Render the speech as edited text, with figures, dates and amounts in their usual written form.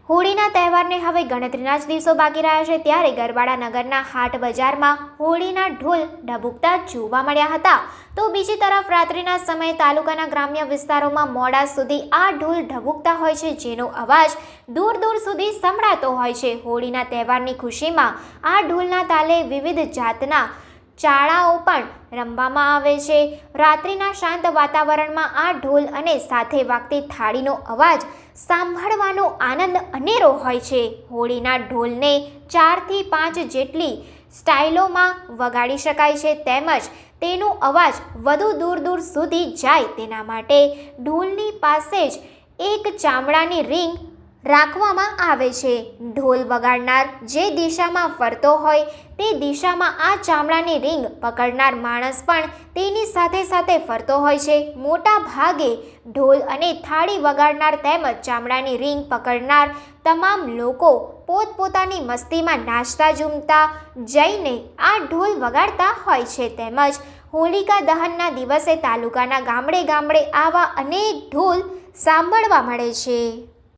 હોળીના તહેવારને હવે ગણતરીના જ દિવસો બાકી રહ્યા છે, ત્યારે ગરબાડા નગરના હાટ બજારમાં હોળીના ઢોલ ઢબુકતા જોવા મળ્યા હતા. તો બીજી તરફ રાત્રિના સમયે તાલુકાના ગ્રામ્ય વિસ્તારોમાં મોડા સુધી આ ઢોલ ઢબુકતા હોય છે, જેનો અવાજ દૂર દૂર સુધી સંભળાતો હોય છે. હોળીના તહેવારની ખુશીમાં આ ઢોલના તાલે વિવિધ જાતના ચાળાઓ પણ રમવામાં આવે છે. રાત્રિના શાંત વાતાવરણમાં આ ઢોલ અને સાથે વાગતી થાળીનો અવાજ સાંભળવાનો આનંદ અનેરો હોય છે. હોળીના ઢોલને 4 થી 5 જેટલી સ્ટાઇલોમાં વગાડી શકાય છે, તેમજ તેનો અવાજ વધુ દૂર દૂર સુધી જાય તેના માટે ઢોલની પાસે જ એક ચામડાની રીંગ રાખવામાં આવે છે. ઢોલ વગાડનાર જે દિશામાં ફરતો હોય તે દિશામાં આ ચામડાની રીંગ પકડનાર માણસ પણ તેની સાથે સાથે ફરતો હોય છે. મોટા ભાગે ઢોલ અને થાળી વગાડનાર તેમજ ચામડાની રીંગ પકડનાર તમામ લોકો પોતપોતાની મસ્તીમાં નાચતા ઝૂમતા જઈને આ ઢોલ વગાડતા હોય છે. તેમજ હોલિકા દહનના દિવસે તાલુકાના ગામડે ગામડે આવા અનેક ઢોલ સાંભળવા મળે છે.